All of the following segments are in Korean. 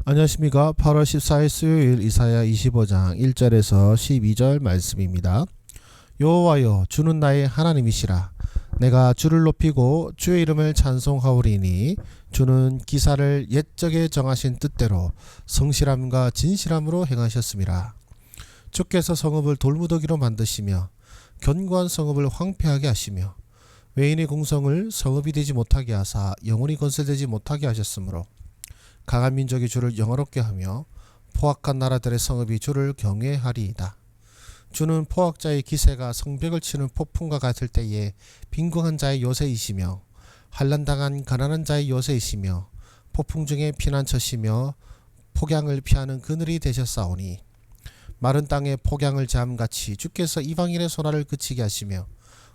안녕하십니까. 8월 14일 수요일 이사야 25장 1절에서 12절 말씀입니다. 여호와여, 주는 나의 하나님이시라. 내가 주를 높이고 주의 이름을 찬송하오리니 주는 기사를 옛적에 정하신 뜻대로 성실함과 진실함으로 행하셨음이라. 주께서 성읍을 돌무더기로 만드시며 견고한 성읍을 황폐하게 하시며 외인의 궁성을 성읍이 되지 못하게 하사 영원히 건설되지 못하게 하셨으므로 강한 민족이 주를 영화롭게 하며 포악한 나라들의 성읍이 주를 경외하리이다. 주는 포악자의 기세가 성벽을 치는 폭풍과 같을 때에 빈궁한 자의 요새이시며 환난당한 가난한 자의 요새이시며 폭풍 중에 피난처시며 폭양을 피하는 그늘이 되셨사오니 마른 땅에 폭양을 잠같이 주께서 이방인의 소나를 그치게 하시며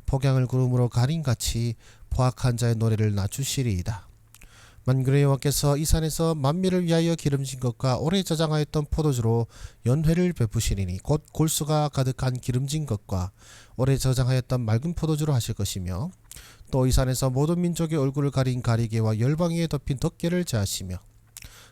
폭양을 구름으로 가림같이 포악한 자의 노래를 낮추시리이다. 만군의 여호와께서 이 산에서 만민을 위하여 기름진 것과 오래 저장하였던 포도주로 연회를 베푸시리니 곧 골수가 가득한 기름진 것과 오래 저장하였던 맑은 포도주로 하실 것이며 또 이 산에서 모든 민족의 얼굴을 가린 가리개와 열방위에 덮인 덮개를 제하시며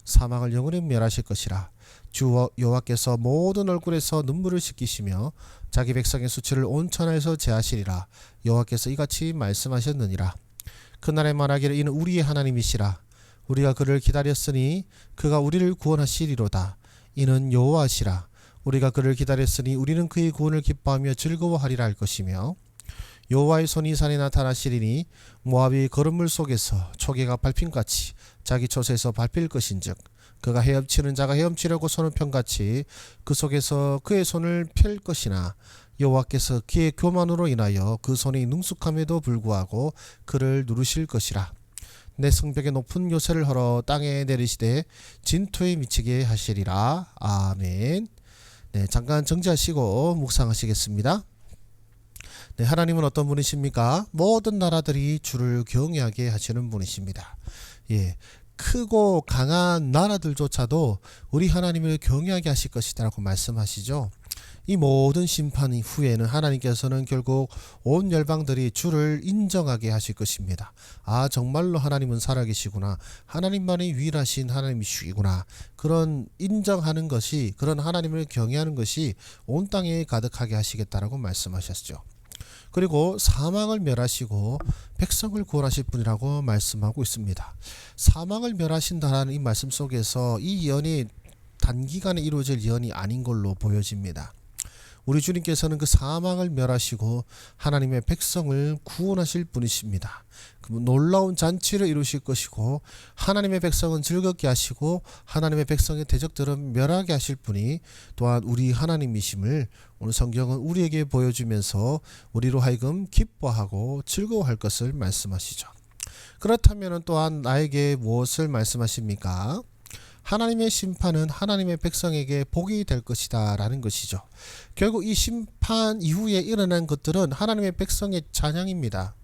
사망을 영원히 멸하실 것이라. 주 여호와께서 모든 얼굴에서 눈물을 씻기시며 자기 백성의 수치를 온 천하에서 제하시리라. 여호와께서 이같이 말씀하셨느니라. 그날에 말하기를 이는 우리의 하나님이시라. 우리가 그를 기다렸으니 그가 우리를 구원하시리로다. 이는 여호와시라. 우리가 그를 기다렸으니 우리는 그의 구원을 기뻐하며 즐거워하리라 할 것이며 여호와의 손이 산에 나타나시리니 모압이 거름물 속에서 초계가 밟힘같이 자기 촛에서 밟힐 것인즉 그가 헤엄치는 자가 헤엄치려고 손을 편같이 그 속에서 그의 손을 펼 것이나 여호와께서 그의 교만으로 인하여 그 손이 능숙함에도 불구하고 그를 누르실 것이라. 내 성벽에 높은 요새를 헐어 땅에 내리시되 진토에 미치게 하시리라. 아멘. 네, 잠깐 정지하시고 묵상하시겠습니다. 네, 하나님은 어떤 분이십니까? 모든 나라들이 주를 경외하게 하시는 분이십니다. 예, 크고 강한 나라들조차도 우리 하나님을 경외하게 하실 것이다 라고 말씀하시죠. 이 모든 심판 후에는 하나님께서는 결국 온 열방들이 주를 인정하게 하실 것입니다. 아, 정말로 하나님은 살아계시구나. 하나님만이 유일하신 하나님이시구나. 그런 인정하는 것이, 그런 하나님을 경외하는 것이 온 땅에 가득하게 하시겠다라고 말씀하셨죠. 그리고 사망을 멸하시고 백성을 구원하실 분이라고 말씀하고 있습니다. 사망을 멸하신다는 이 말씀 속에서 이 예언이 단기간에 이루어질 예언이 아닌 걸로 보여집니다. 우리 주님께서는 그 사망을 멸하시고 하나님의 백성을 구원하실 분이십니다. 그 놀라운 잔치를 이루실 것이고 하나님의 백성은 즐겁게 하시고 하나님의 백성의 대적들은 멸하게 하실 분이 또한 우리 하나님이심을 오늘 성경은 우리에게 보여주면서 우리로 하여금 기뻐하고 즐거워할 것을 말씀하시죠. 그렇다면 또한 나에게 무엇을 말씀하십니까? 하나님의 심판은 하나님의 백성에게 복이 될 것이다 라는 것이죠. 결국 이 심판 이후에 일어난 것들은 하나님의 백성의 찬양입니다.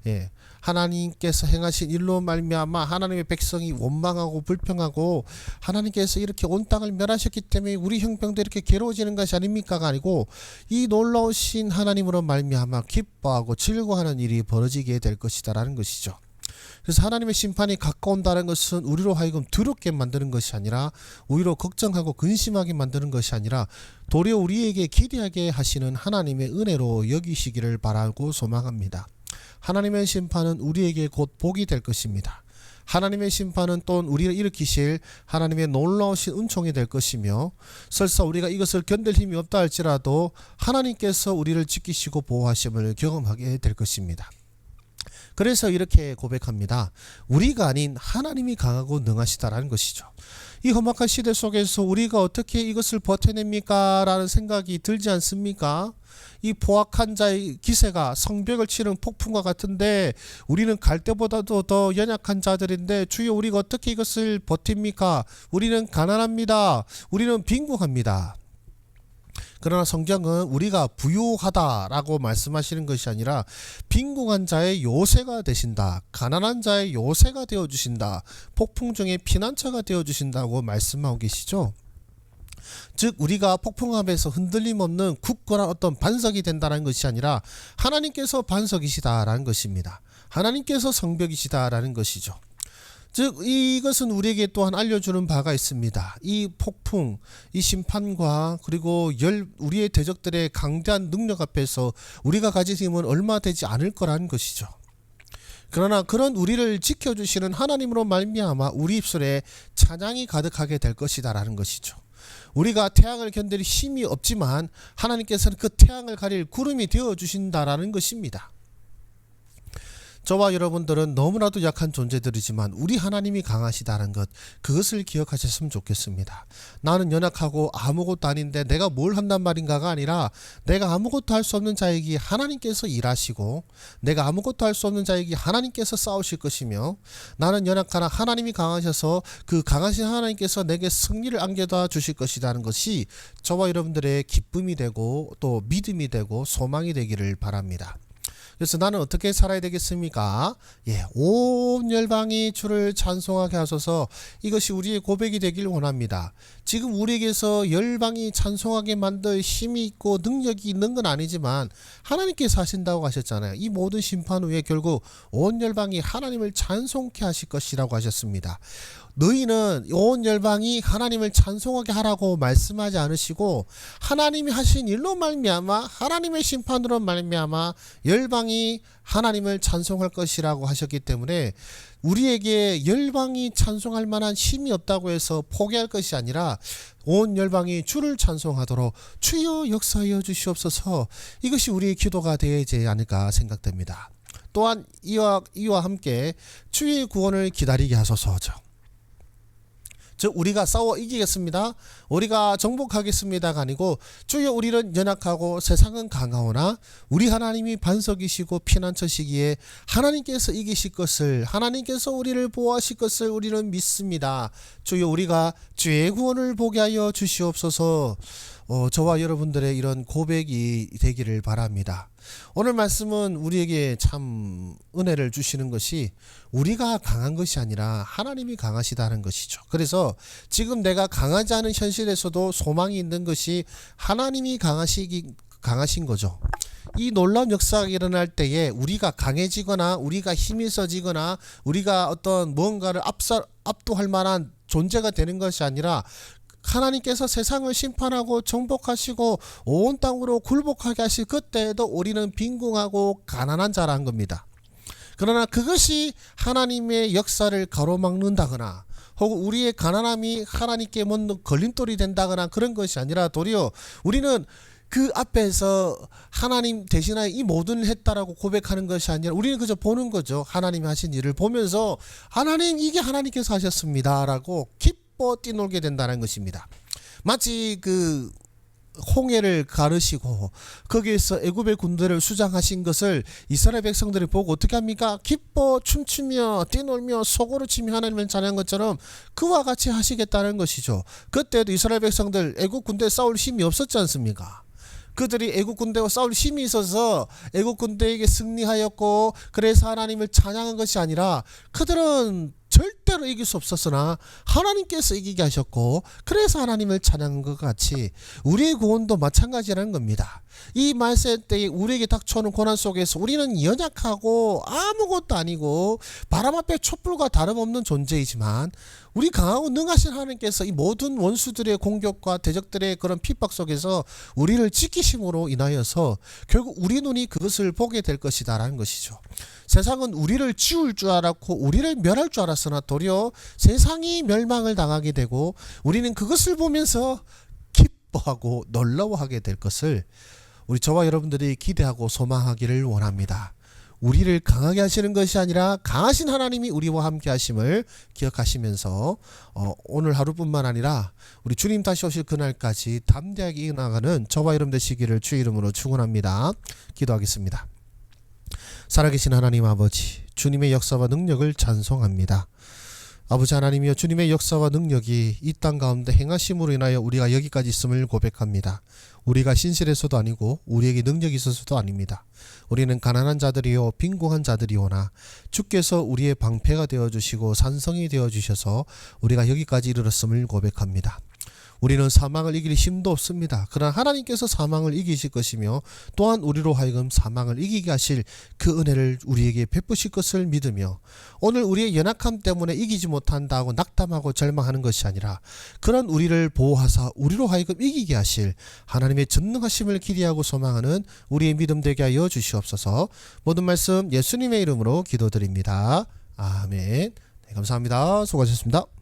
예, 하나님께서 행하신 일로 말미암아 하나님의 백성이 원망하고 불평하고 하나님께서 이렇게 온 땅을 멸하셨기 때문에 우리 형병도 이렇게 괴로워지는 것이 아닙니까가 아니고 이 놀라우신 하나님으로 말미암아 기뻐하고 즐거워하는 일이 벌어지게 될 것이다 라는 것이죠. 그래서 하나님의 심판이 가까운다는 것은 우리로 하여금 두렵게 만드는 것이 아니라 오히려 걱정하고 근심하게 만드는 것이 아니라 도리어 우리에게 기대하게 하시는 하나님의 은혜로 여기시기를 바라고 소망합니다. 하나님의 심판은 우리에게 곧 복이 될 것입니다. 하나님의 심판은 또 우리를 일으키실 하나님의 놀라우신 은총이 될 것이며 설사 우리가 이것을 견딜 힘이 없다 할지라도 하나님께서 우리를 지키시고 보호하심을 경험하게 될 것입니다. 그래서 이렇게 고백합니다. 우리가 아닌 하나님이 강하고 능하시다라는 것이죠. 이 험악한 시대 속에서 우리가 어떻게 이것을 버텨냅니까? 라는 생각이 들지 않습니까? 이 포악한 자의 기세가 성벽을 치는 폭풍과 같은데 우리는 갈 때보다도 더 연약한 자들인데 주여 우리가 어떻게 이것을 버팁니까? 우리는 가난합니다. 우리는 빈궁합니다. 그러나 성경은 우리가 부유하다라고 말씀하시는 것이 아니라 빈궁한 자의 요새가 되신다. 가난한 자의 요새가 되어주신다. 폭풍 중에 피난처가 되어주신다고 말씀하고 계시죠. 즉 우리가 폭풍함에서 흔들림 없는 굳건한 어떤 반석이 된다는 것이 아니라 하나님께서 반석이시다라는 것입니다. 하나님께서 성벽이시다라는 것이죠. 즉 이것은 우리에게 또한 알려주는 바가 있습니다. 이 폭풍, 이 심판과 그리고 우리의 대적들의 강대한 능력 앞에서 우리가 가진 힘은 얼마 되지 않을 거라는 것이죠. 그러나 그런 우리를 지켜주시는 하나님으로 말미암아 우리 입술에 찬양이 가득하게 될 것이다라는 것이죠. 우리가 태양을 견딜 힘이 없지만 하나님께서는 그 태양을 가릴 구름이 되어주신다라는 것입니다. 저와 여러분들은 너무나도 약한 존재들이지만 우리 하나님이 강하시다는 것, 그것을 기억하셨으면 좋겠습니다. 나는 연약하고 아무것도 아닌데 내가 뭘 한단 말인가가 아니라 내가 아무것도 할 수 없는 자에게 하나님께서 일하시고 내가 아무것도 할 수 없는 자에게 하나님께서 싸우실 것이며 나는 연약하나 하나님이 강하셔서 그 강하신 하나님께서 내게 승리를 안겨다 주실 것이라는 것이 저와 여러분들의 기쁨이 되고 또 믿음이 되고 소망이 되기를 바랍니다. 그래서 나는 어떻게 살아야 되겠습니까? 온 열방이 주를 찬송하게 하소서. 이것이 우리의 고백이 되길 원합니다. 지금 우리에게서 열방이 찬송하게 만들 힘이 있고 능력이 있는 건 아니지만 하나님께서 하신다고 하셨잖아요. 이 모든 심판 후에 결국 온 열방이 하나님을 찬송케 하실 것이라고 하셨습니다. 너희는 온 열방이 하나님을 찬송하게 하라고 말씀하지 않으시고 하나님이 하신 일로 말미암아 하나님의 심판으로 말미암아 열방이 하나님을 찬송할 것이라고 하셨기 때문에 우리에게 열방이 찬송할 만한 힘이 없다고 해서 포기할 것이 아니라 온 열방이 주를 찬송하도록 주여 역사하여 주시옵소서. 이것이 우리의 기도가 되지 않을까 생각됩니다. 또한 이와 함께 주의 구원을 기다리게 하소서죠. 즉 우리가 싸워 이기겠습니다. 우리가 정복하겠습니다가 아니고 주여 우리는 연약하고 세상은 강하오나 우리 하나님이 반석이시고 피난처시기에 하나님께서 이기실 것을 하나님께서 우리를 보호하실 것을 우리는 믿습니다. 주여 우리가 주의 구원을 보게 하여 주시옵소서. 저와 여러분들의 이런 고백이 되기를 바랍니다. 오늘 말씀은 우리에게 참 은혜를 주시는 것이 우리가 강한 것이 아니라 하나님이 강하시다는 것이죠. 그래서 지금 내가 강하지 않은 현실에서도 소망이 있는 것이 하나님이 강하신 거죠. 이 놀라운 역사가 일어날 때에 우리가 강해지거나 우리가 힘이 서지거나 우리가 어떤 무언가를 압도할 만한 존재가 되는 것이 아니라 하나님께서 세상을 심판하고 정복하시고 온 땅으로 굴복하게 하실 그때에도 우리는 빈궁하고 가난한 자라는 겁니다. 그러나 그것이 하나님의 역사를 가로막는다거나 혹은 우리의 가난함이 하나님께 뭔 걸림돌이 된다거나 그런 것이 아니라 도리어 우리는 그 앞에서 하나님 대신하여 이 모든 일을 했다라고 고백하는 것이 아니라 우리는 그저 보는 거죠. 하나님이 하신 일을 보면서 하나님 이게 하나님께서 하셨습니다 라고 뛰놀게 된다는 것입니다. 마치 그 홍해를 가르시고 거기에서 애굽의 군대를 수장하신 것을 이스라엘 백성들이 보고 어떻게 합니까? 기뻐 춤추며 뛰놀며 소고를 치며 하나님을 찬양한 것처럼 그와 같이 하시겠다는 것이죠. 그때도 이스라엘 백성들 애굽 군대에 싸울 힘이 없었지 않습니까? 그들이 애국 군대와 싸울 힘이 있어서 애국 군대에게 승리하였고 그래서 하나님을 찬양한 것이 아니라 그들은 절대로 이길 수 없었으나 하나님께서 이기게 하셨고 그래서 하나님을 찬양한 것 같이 우리의 구원도 마찬가지라는 겁니다. 이 말세 때에 우리에게 닥쳐오는 고난 속에서 우리는 연약하고 아무것도 아니고 바람 앞에 촛불과 다름없는 존재이지만 우리 강하고 능하신 하나님께서 이 모든 원수들의 공격과 대적들의 그런 핍박 속에서 우리를 지키심으로 인하여서 결국 우리 눈이 그것을 보게 될 것이다 라는 것이죠. 세상은 우리를 지울 줄 알았고 우리를 멸할 줄 알았으나 도리어 세상이 멸망을 당하게 되고 우리는 그것을 보면서 기뻐하고 놀라워하게 될 것을 우리 저와 여러분들이 기대하고 소망하기를 원합니다. 우리를 강하게 하시는 것이 아니라 강하신 하나님이 우리와 함께 하심을 기억하시면서 오늘 하루뿐만 아니라 우리 주님 다시 오실 그날까지 담대하게 이어나가는 저와 여러분 되시기를 주의 이름으로 축원합니다. 기도하겠습니다. 살아계신 하나님 아버지, 주님의 역사와 능력을 찬송합니다. 아버지 하나님이여, 주님의 역사와 능력이 이 땅 가운데 행하심으로 인하여 우리가 여기까지 있음을 고백합니다. 우리가 신실해서도 아니고 우리에게 능력이 있어서도 아닙니다. 우리는 가난한 자들이요 빈궁한 자들이오나 주께서 우리의 방패가 되어주시고 산성이 되어주셔서 우리가 여기까지 이르렀음을 고백합니다. 우리는 사망을 이길 힘도 없습니다. 그러나 하나님께서 사망을 이기실 것이며 또한 우리로 하여금 사망을 이기게 하실 그 은혜를 우리에게 베푸실 것을 믿으며 오늘 우리의 연약함 때문에 이기지 못한다고 낙담하고 절망하는 것이 아니라 그런 우리를 보호하사 우리로 하여금 이기게 하실 하나님의 전능하심을 기대하고 소망하는 우리의 믿음 되게 하여 주시옵소서. 모든 말씀 예수님의 이름으로 기도드립니다. 아멘. 네, 감사합니다. 수고하셨습니다.